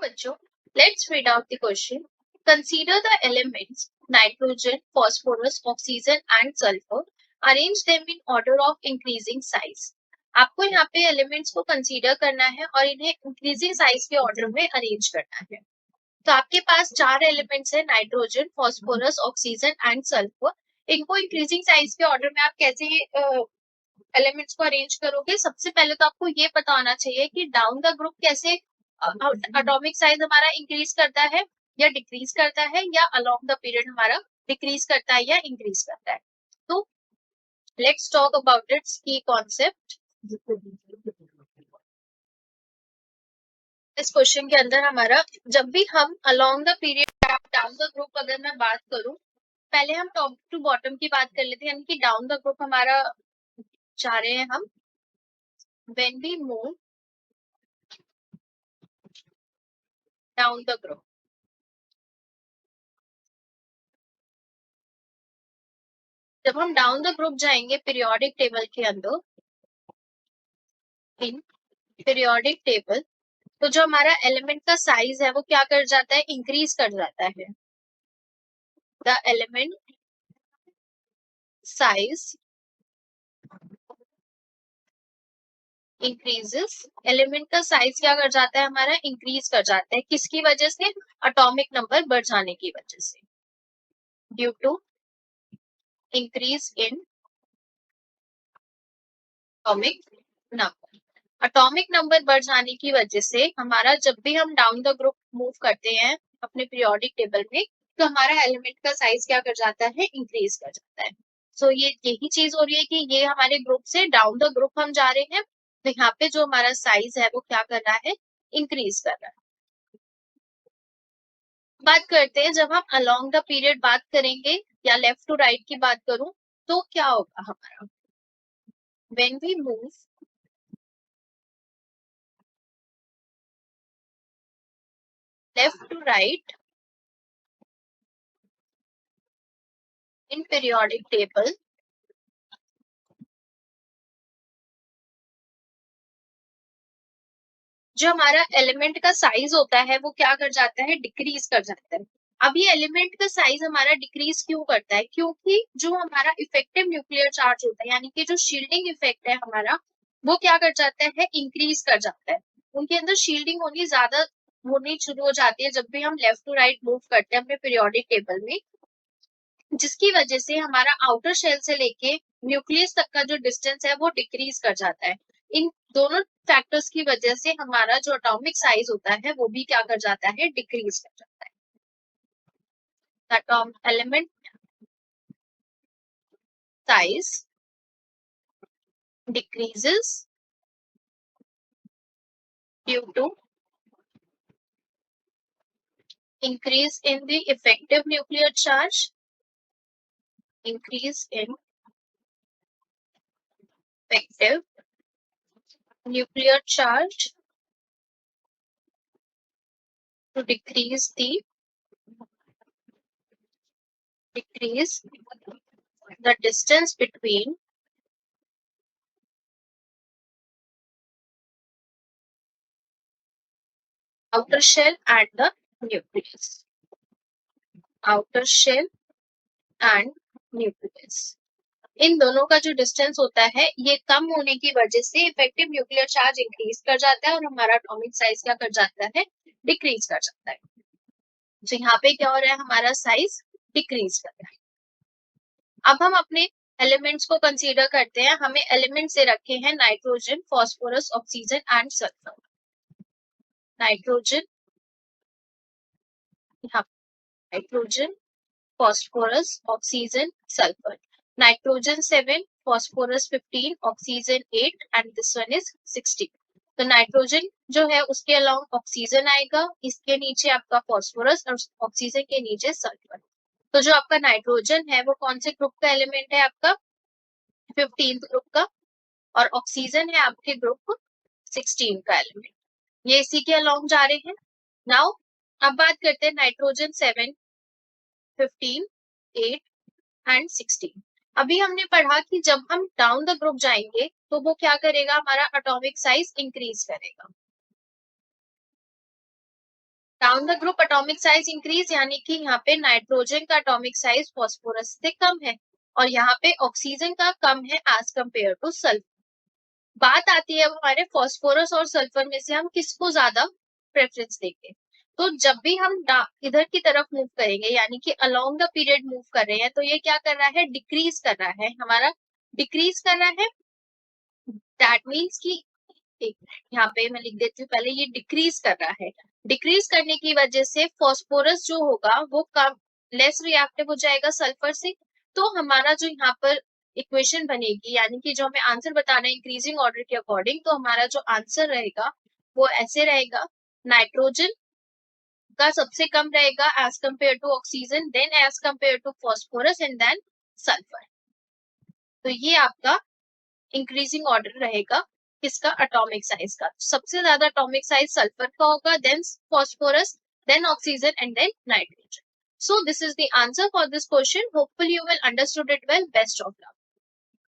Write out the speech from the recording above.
बच्चों, let's read out the question. Consider the elements nitrogen, phosphorus, oxygen and sulphur. Arrange them in order of increasing size. आपको यहाँ पे elements को consider करना है और इन्हें इंक्रीजिंग साइज के ऑर्डर में अरेंज करना है. तो आपके पास 4 एलिमेंट्स है, nitrogen, phosphorus, oxygen and sulphur. इनको इंक्रीजिंग साइज के ऑर्डर में आप कैसे एलिमेंट्स को अरेंज करोगे? सबसे पहले तो आपको ये पता होना चाहिए कि डाउन द ग्रुप कैसे एटॉमिक साइज हमारा इंक्रीज करता है या डिक्रीज करता है, या अलोंग द पीरियड हमारा डिक्रीज करता है या इंक्रीज करता है. तो लेट्स टॉक अबाउट इट्स की कॉन्सेप्ट. इस क्वेश्चन के अंदर हमारा जब भी हम along the period down the group, अगर मैं बात करूं, पहले हम टॉप टू बॉटम की बात कर लेते हैं, यानी कि डाउन द ग्रुप हमारा चाह रहे हैं हम. When we move down the group, जब हम डाउन द ग्रुप जाएंगे पीरियोडिक टेबल के अंदर, इन पीरियोडिक टेबल, तो जो हमारा एलिमेंट का साइज है वो क्या कर जाता है? इंक्रीज कर जाता है. The element size increases. Element का साइज क्या कर जाता है? हमारा इंक्रीज कर जाता है. किसकी वजह से? एटॉमिक नंबर बढ़ जाने की वजह से. Due to increase in atomic number. Atomic number बढ़ जाने की वजह से हमारा जब भी हम डाउन द ग्रुप मूव करते हैं अपने पीरियोडिक टेबल में, तो हमारा एलिमेंट का साइज क्या कर जाता है? इंक्रीज कर जाता है. सो ये यही चीज हो रही है कि ये हमारे ग्रुप से डाउन द ग्रुप हम जा रहे हैं, तो यहाँ पे जो हमारा साइज है वो क्या कर रहा है? इंक्रीज कर रहा है. बात करते हैं जब हम अलोंग द पीरियड बात करेंगे या लेफ्ट टू राइट की बात करूं, तो क्या होगा हमारा? When we move left to right in periodic table, जो हमारा एलिमेंट का साइज होता है वो क्या कर जाता है? डिक्रीज कर जाता है. अब ये एलिमेंट का साइज हमारा डिक्रीज क्यों करता है? क्योंकि जो हमारा इफेक्टिव न्यूक्लियर चार्ज होता है, यानी कि जो शील्डिंग इफेक्ट है हमारा, वो क्या कर जाता है? इंक्रीज कर जाता है. उनके अंदर शील्डिंग होनी ज्यादा होनी शुरू हो जाती है जब भी हम लेफ्ट टू राइट मूव करते हैं अपने पीरियोडिक टेबल में, जिसकी वजह से हमारा आउटर शेल से लेके न्यूक्लियस तक का जो डिस्टेंस है वो डिक्रीज कर जाता है. इन दोनों फैक्टर्स की वजह से हमारा जो एटॉमिक साइज होता है वो भी क्या कर जाता है? डिक्रीज कर जाता है. Element size decreases due to increase in the effective nuclear charge, increase in effective nuclear charge to decrease the distance between outer shell and the nucleus. Outer shell and nucleus, इन दोनों का जो distance होता है ये कम होने की वजह से इफेक्टिव न्यूक्लियर चार्ज इंक्रीज कर जाता है और हमारा एटॉमिक साइज क्या कर जाता है? डिक्रीज कर जाता है. तो यहाँ पे क्या हो रहा है? हमारा साइज डिक्रीज कर रहा है. अब हम अपने एलिमेंट्स को कंसीडर करते हैं. हमें एलिमेंट से रखे हैं nitrogen, phosphorus, oxygen and sulphur. Nitrogen, nitrogen, phosphorus, oxygen, sulfur. Nitrogen 7, phosphorus 15, oxygen 8 and this one is 16. तो नाइट्रोजन जो है उसके अलाउंग ऑक्सीजन आएगा, इसके नीचे आपका फॉस्फोरस और ऑक्सीजन के नीचे सल्फर. तो जो आपका नाइट्रोजन है वो कौन से ग्रुप का एलिमेंट है? आपका 15th ग्रुप का. और ऑक्सीजन है आपके ग्रुप 16 का एलिमेंट. ये इसी के अलाउंग जा रहे हैं. नाउ अब बात करते हैं नाइट्रोजन 7, 15, 8 एंड 16. अभी हमने पढ़ा कि जब हम डाउन द ग्रुप जाएंगे तो वो क्या करेगा? हमारा एटॉमिक साइज इंक्रीज करेगा. Down the group atomic size increase, यानी कि यहाँ पे नाइट्रोजन का एटॉमिक साइज फॉस्फोरस से कम है और यहाँ पे ऑक्सीजन का कम है एज कंपेयर टू सल्फर। बात आती है अब हमारे फॉस्फोरस और सल्फर में से हम किसको ज्यादा प्रेफरेंस देंगे। तो जब भी हम इधर की तरफ मूव करेंगे, यानी कि अलोंग द पीरियड मूव कर रहे हैं, तो ये क्या कर रहा है, डिक्रीज कर रहा है, हमारा डिक्रीज कर रहा है। दैट मीन्स कि यहाँ पे मैं लिख देती हूँ पहले, ये डिक्रीज कर रहा है। डिक्रीज करने की वजह से फॉस्फोरस जो होगा वो कम लेस रिएक्टिव हो जाएगा सल्फर से। तो हमारा जो यहाँ पर इक्वेशन बनेगी, यानी कि जो हमें आंसर बताना है इंक्रीजिंग ऑर्डर के अकॉर्डिंग, तो हमारा जो आंसर रहेगा वो ऐसे रहेगा, नाइट्रोजन का सबसे कम रहेगा as compare to oxygen, then as compare to phosphorus and then sulphur. तो ये आपका इंक्रीजिंग ऑर्डर रहेगा किसका, एटॉमिक साइज का। सबसे ज्यादा एटॉमिक साइज सल्फर का होगा, then phosphorus, then oxygen and then nitrogen. So this is the answer for this question. Hopefully you will understood it well. Best of luck.